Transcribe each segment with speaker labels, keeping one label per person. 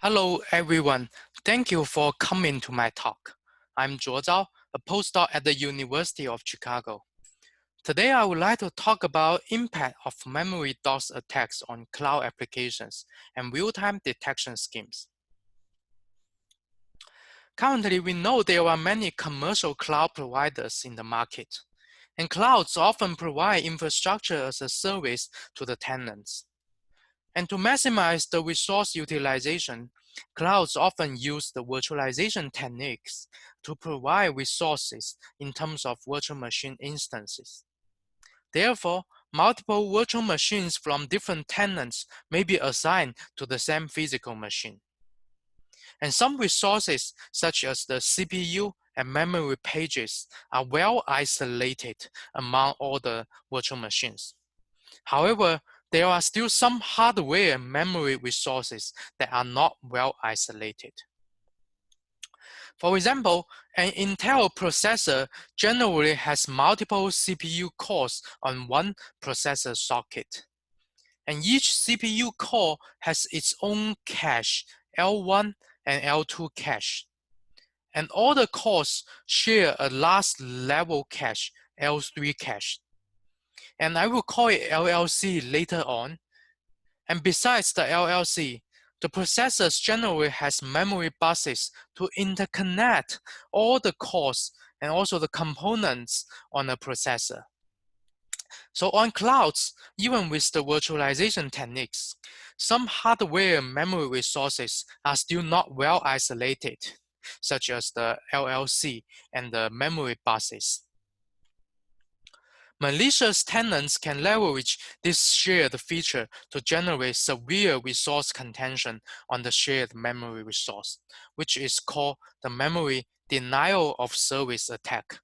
Speaker 1: Hello, everyone. Thank you for coming to my talk. I'm Zhuo Zhao, a postdoc at the University of Chicago. Today, I would like to talk about impact of memory DoS attacks on cloud applications and real-time detection schemes. Currently, we know there are many commercial cloud providers in the market, and clouds often provide infrastructure as a service to the tenants. And to maximize the resource utilization, clouds often use the virtualization techniques to provide resources in terms of virtual machine instances. Therefore, multiple virtual machines from different tenants may be assigned to the same physical machine. And some resources, such as the CPU and memory pages, are well isolated among all the virtual machines. However, there are still some hardware memory resources that are not well isolated. For example, an Intel processor generally has multiple CPU cores on one processor socket. And each CPU core has its own cache, L1 and L2 cache. And all the cores share a last level cache, L3 cache. And I will call it LLC later on. And besides the LLC, the processors generally has memory buses to interconnect all the cores and also the components on the processor. So on clouds, even with the virtualization techniques, some hardware memory resources are still not well isolated, such as the LLC and the memory buses. Malicious tenants can leverage this shared feature to generate severe resource contention on the shared memory resource, which is called the memory denial of service attack.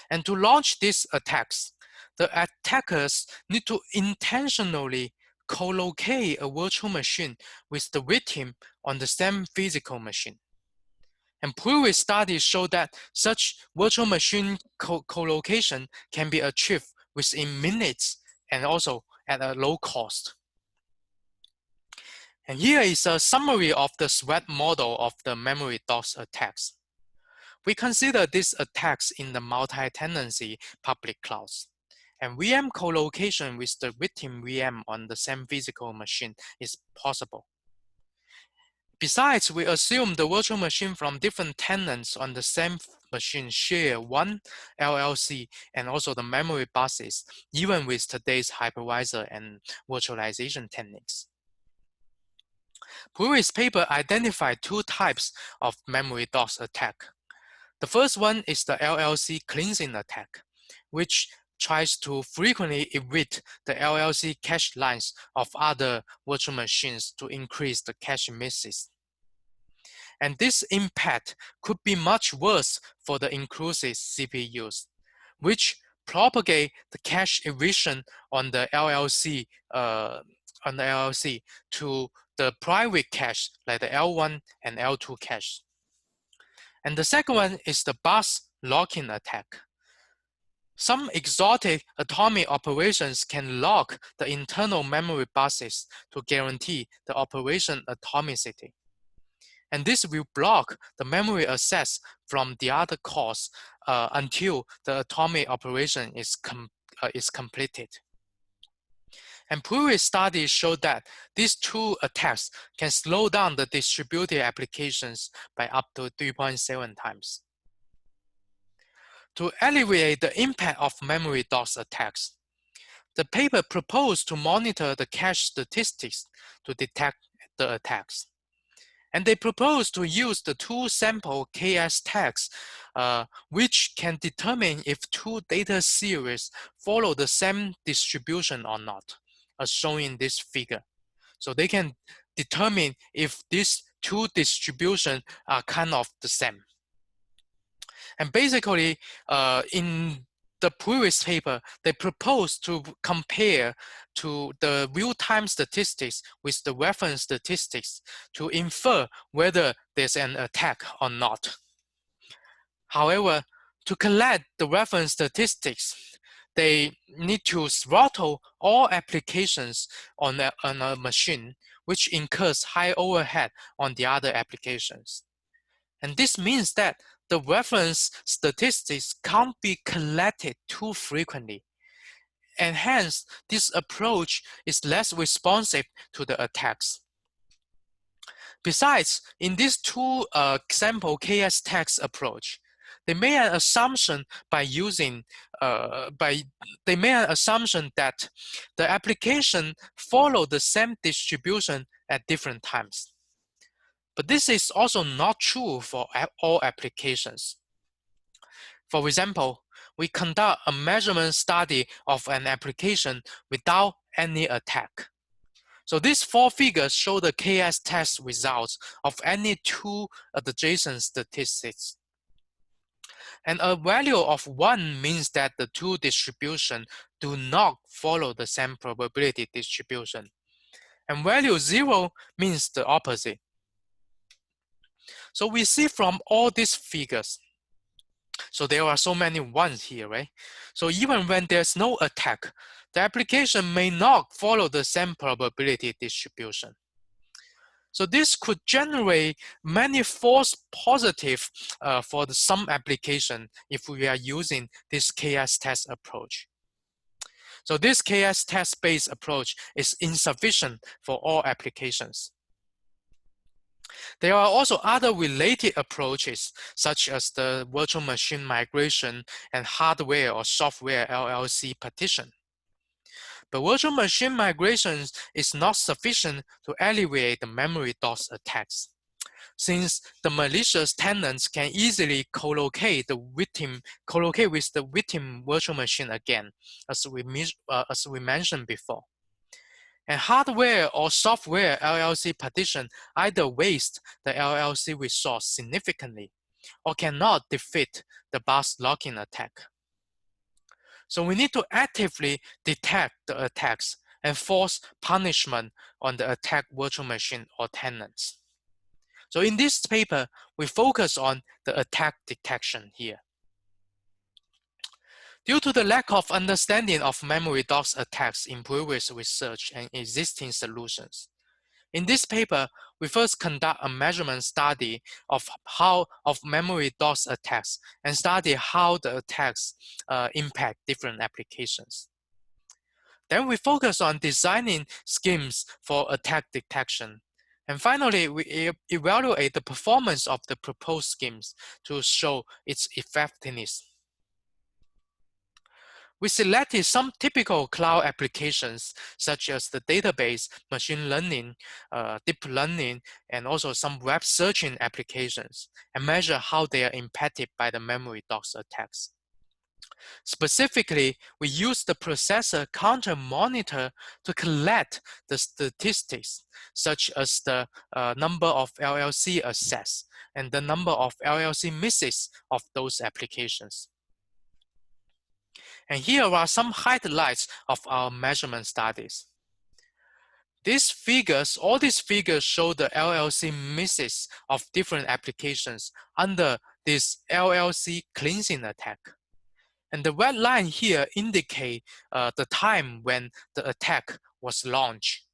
Speaker 1: And to launch these attacks, the attackers need to intentionally co-locate a virtual machine with the victim on the same physical machine. And previous studies show that such virtual machine co-location can be achieved within minutes and also at a low cost. And here is a summary of the threat model of the memory DoS attacks. We consider these attacks in the multi-tenancy public clouds. And VM co-location with the victim VM on the same physical machine is possible. Besides, we assume the virtual machine from different tenants on the same machine share one LLC and also the memory buses, even with today's hypervisor and virtualization techniques. Previous paper identified two types of memory DoS attack. The first one is the LLC cleansing attack, which tries to frequently evade the LLC cache lines of other virtual machines to increase the cache misses. And this impact could be much worse for the inclusive CPUs, which propagate the cache evasion on the LLC to the private cache like the L1 and L2 cache. And the second one is the bus locking attack. Some exotic atomic operations can lock the internal memory buses to guarantee the operation atomicity. And this will block the memory access from the other cores until the atomic operation is completed. And previous studies show that these two attacks can slow down the distributed applications by up to 3.7 times. To alleviate the impact of memory DoS attacks, the paper proposed to monitor the cache statistics to detect the attacks. And they proposed to use the two sample KS tags, which can determine if two data series follow the same distribution or not, as shown in this figure. So they can determine if these two distributions are kind of the same. And basically, in the previous paper, they proposed to compare to the real-time statistics with the reference statistics to infer whether there's an attack or not. However, to collect the reference statistics, they need to throttle all applications on a machine, which incurs high overhead on the other applications. And this means that the reference statistics can't be collected too frequently. And hence, this approach is less responsive to the attacks. Besides, in this two example KS tags approach, they made an assumption they made an assumption that the application follow the same distribution at different times. But this is also not true for all applications. For example, we conduct a measurement study of an application without any attack. So these four figures show the KS test results of any two adjacent statistics. And a value of 1 means that the two distributions do not follow the same probability distribution. And value 0 means the opposite. So we see from all these figures, so there are so many ones here, right? So even when there's no attack, the application may not follow the same probability distribution. So this could generate many false positives for some application if we are using this KS test approach. So this KS test-based approach is insufficient for all applications. There are also other related approaches, such as the virtual machine migration and hardware or software LLC partition. But virtual machine migration is not sufficient to alleviate the memory DoS attacks, since the malicious tenants can easily co-locate with the victim virtual machine again, as we mentioned before. And hardware or software LLC partition either waste the LLC resource significantly or cannot defeat the bus locking attack. So we need to actively detect the attacks and force punishment on the attack virtual machine or tenants. So in this paper, we focus on the attack detection here. Due to the lack of understanding of memory DoS attacks in previous research and existing solutions, in this paper, we first conduct a measurement study of memory DoS attacks and study how the attacks impact different applications. Then we focus on designing schemes for attack detection. And finally, we evaluate the performance of the proposed schemes to show its effectiveness. We selected some typical cloud applications, such as the database, machine learning, deep learning, and also some web searching applications, and measure how they are impacted by the memory DoS attacks. Specifically, we use the processor counter monitor to collect the statistics, such as the number of LLC access and the number of LLC misses of those applications. And here are some highlights of our measurement studies. All these figures show the LLC misses of different applications under this LLC cleansing attack. And the red line here indicate the time when the attack was launched.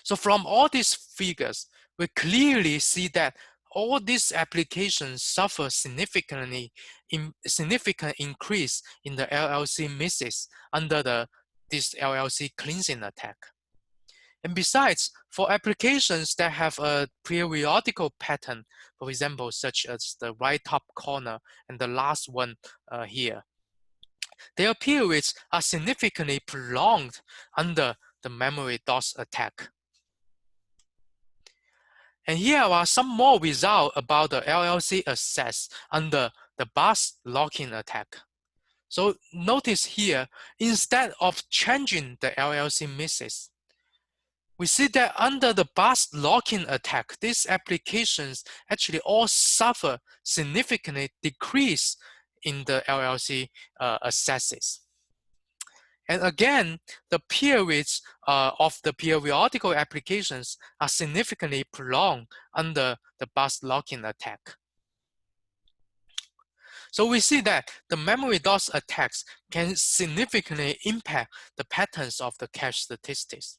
Speaker 1: So from all these figures, we clearly see that all these applications suffer significant increase in the LLC misses under this LLC cleansing attack. And besides, for applications that have a periodical pattern, for example, such as the right top corner and the last one here, their periods are significantly prolonged under the memory DoS attack. And here are some more results about the LLC access under the bus locking attack. So notice here, instead of changing the LLC misses, we see that under the bus locking attack, these applications actually all suffer significantly decrease in the LLC accesses. And again, the periods of the periodical applications are significantly prolonged under the bus locking attack. So we see that the memory DoS attacks can significantly impact the patterns of the cache statistics.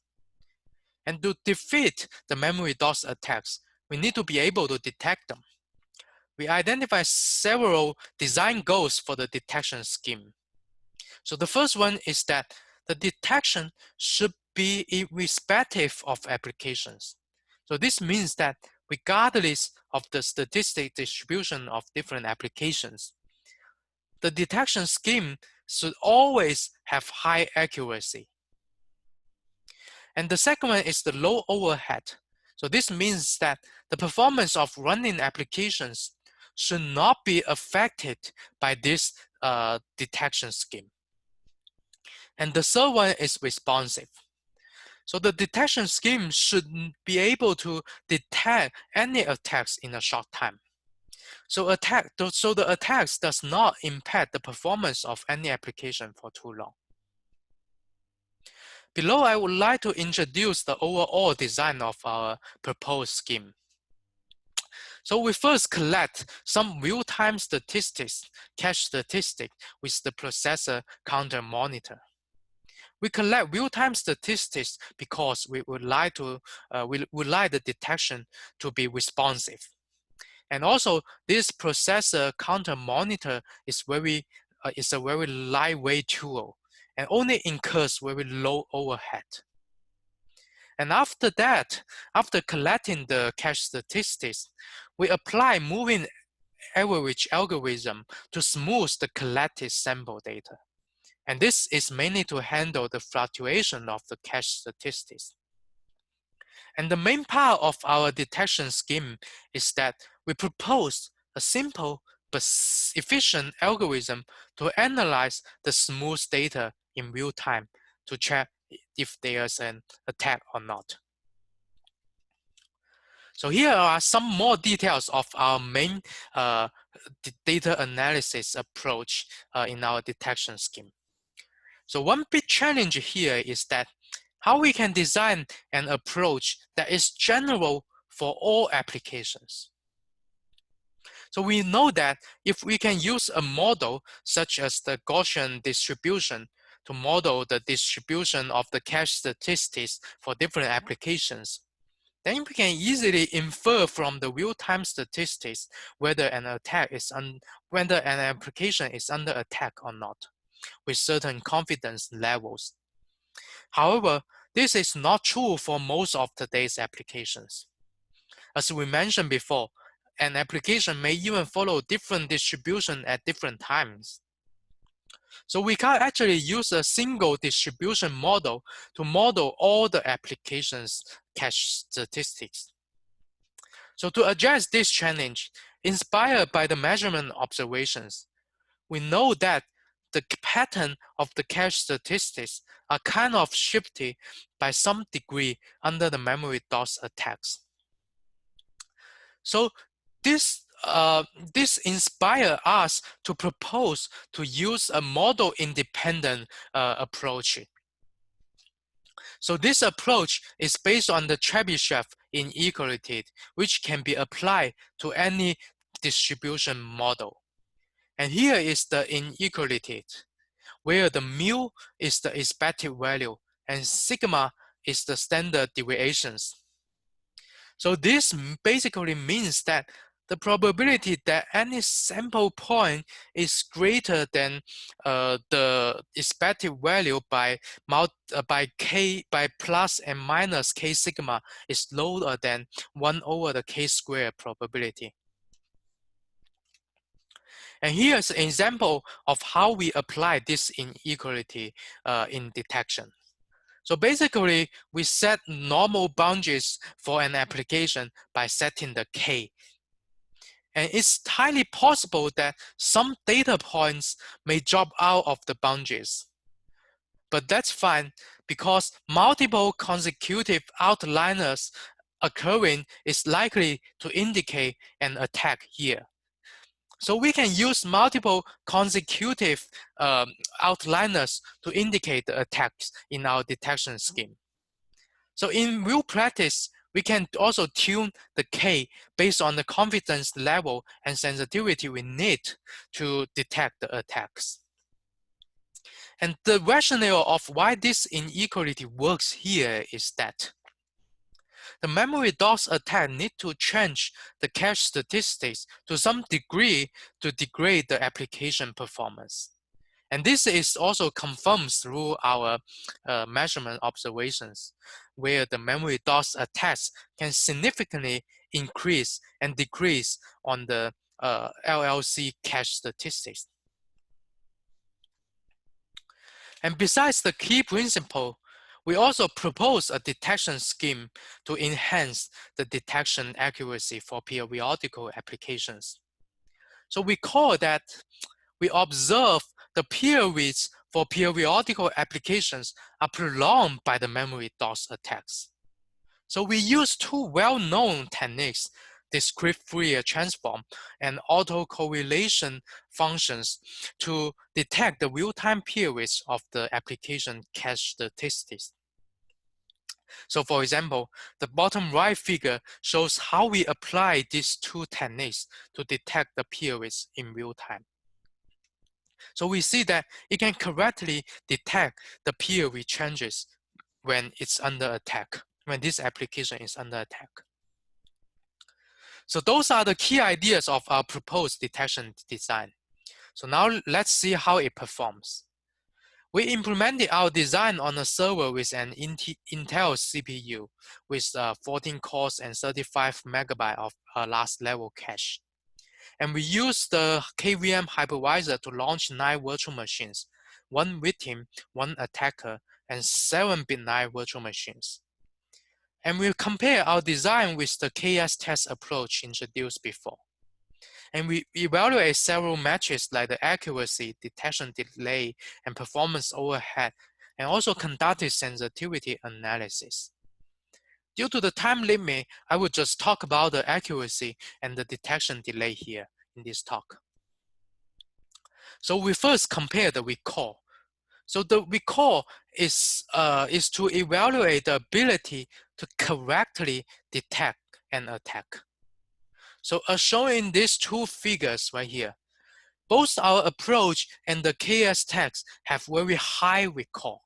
Speaker 1: And to defeat the memory DoS attacks, we need to be able to detect them. We identify several design goals for the detection scheme. So the first one is that the detection should be irrespective of applications. So this means that regardless of the statistic distribution of different applications, the detection scheme should always have high accuracy. And the second one is the low overhead. So this means that the performance of running applications should not be affected by this detection scheme. And the third one is responsive. So the detection scheme should be able to detect any attacks in a short time. So the attacks does not impact the performance of any application for too long. Below, I would like to introduce the overall design of our proposed scheme. So we first collect some real-time statistics, cache statistics with the processor counter monitor. We collect real-time statistics because we would like the detection to be responsive. And also, this processor counter monitor is a very lightweight tool and only incurs very low overhead. And after that, after collecting the cache statistics, we apply moving average algorithm to smooth the collected sample data. And this is mainly to handle the fluctuation of the cache statistics. And the main part of our detection scheme is that we propose a simple but efficient algorithm to analyze the smooth data in real time to check if there's an attack or not. So here are some more details of our main data analysis approach in our detection scheme. So one big challenge here is that how we can design an approach that is general for all applications. So we know that if we can use a model such as the Gaussian distribution to model the distribution of the cache statistics for different applications, then we can easily infer from the real-time statistics whether an application is under attack or not, with certain confidence levels. However, this is not true for most of today's applications. As we mentioned before, an application may even follow different distribution at different times. So we can't actually use a single distribution model to model all the applications' cache statistics. So to address this challenge, inspired by the measurement observations, we know that the pattern of the cache statistics are kind of shifty by some degree under the memory DoS attacks. So this inspired us to propose to use a model-independent approach. So this approach is based on the Chebyshev inequality, which can be applied to any distribution model. And here is the inequality, where the mu is the expected value and sigma is the standard deviations. So this basically means that the probability that any sample point is greater than the expected value by plus and minus k sigma is lower than 1 over the k squared probability. And here's an example of how we apply this inequality in detection. So basically, we set normal boundaries for an application by setting the k. And it's highly possible that some data points may drop out of the boundaries. But that's fine because multiple consecutive outliers occurring is likely to indicate an attack here. So we can use multiple consecutive outliers to indicate the attacks in our detection scheme. So in real practice, We can also tune the K based on the confidence level and sensitivity we need to detect the attacks. And the rationale of why this inequality works here is that the memory DoS attack need to change the cache statistics to some degree to degrade the application performance. And this is also confirmed through our measurement observations, where the memory DoS attacks can significantly increase and decrease on the LLC cache statistics. And besides the key principle, we also propose a detection scheme to enhance the detection accuracy for periodical applications. So we call that we observe the periods for periodical applications are prolonged by the memory DoS attacks. So we use two well-known techniques, discrete Fourier transform and autocorrelation functions, to detect the real-time periods of the application cache statistics. So for example, the bottom right figure shows how we apply these two techniques to detect the periods in real time. So we see that it can correctly detect the period changes when it's under attack, when this application is under attack. So those are the key ideas of our proposed detection design. So now let's see how it performs. We implemented our design on a server with an Intel CPU with 14 cores and 35 megabytes of last level cache. And we used the KVM hypervisor to launch 9 virtual machines, 1 victim, 1 attacker, and 7 bit9 virtual machines. And we compare our design with the KS test approach introduced before. And we evaluate several metrics like the accuracy, detection delay, and performance overhead, and also conducted sensitivity analysis. Due to the time limit, I will just talk about the accuracy and the detection delay here in this talk. So we first compare the recall. So the recall is to evaluate the ability to correctly detect an attack. So as shown in these two figures right here, both our approach and the KS text have very high recall.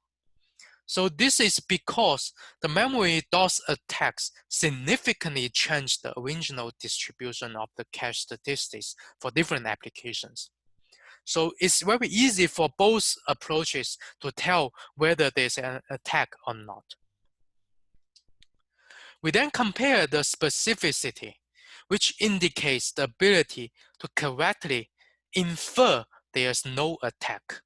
Speaker 1: So this is because the memory DoS attacks significantly change the original distribution of the cache statistics for different applications. So it's very easy for both approaches to tell whether there's an attack or not. We then compare the specificity, which indicates the ability to correctly infer there's no attack.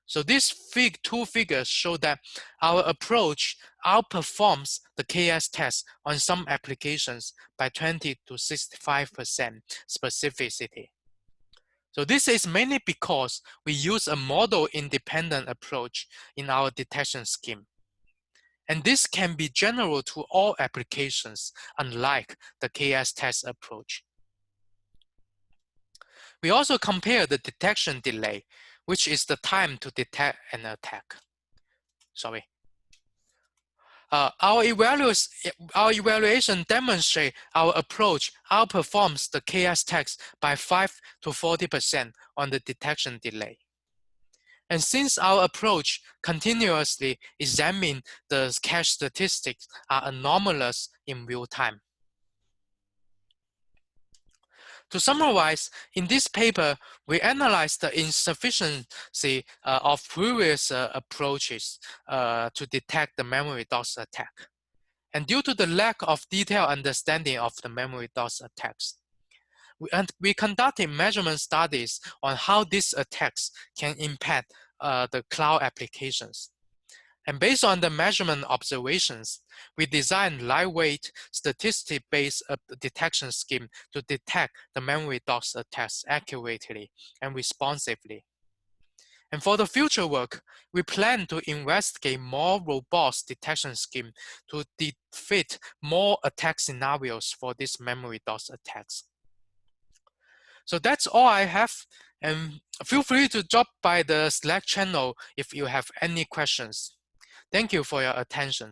Speaker 1: So these two figures show that our approach outperforms the KS test on some applications by 20 to 65% specificity. So this is mainly because we use a model-independent approach in our detection scheme. And this can be general to all applications, unlike the KS test approach. We also compare the detection delay, which is the time to detect an attack. Our evaluation demonstrates our approach outperforms the KS test by 5 to 40% on the detection delay. And since our approach continuously examines the cache statistics are anomalous in real time. To summarize, in this paper, we analyzed the insufficiency of previous approaches to detect the memory DoS attack. And due to the lack of detailed understanding of the memory DoS attacks, we conducted measurement studies on how these attacks can impact the cloud applications. And based on the measurement observations, we designed lightweight statistic-based detection scheme to detect the memory DoS attacks accurately and responsively. And for the future work, we plan to investigate more robust detection scheme to fit more attack scenarios for these memory DoS attacks. So that's all I have, and feel free to drop by the Slack channel if you have any questions. Thank you for your attention.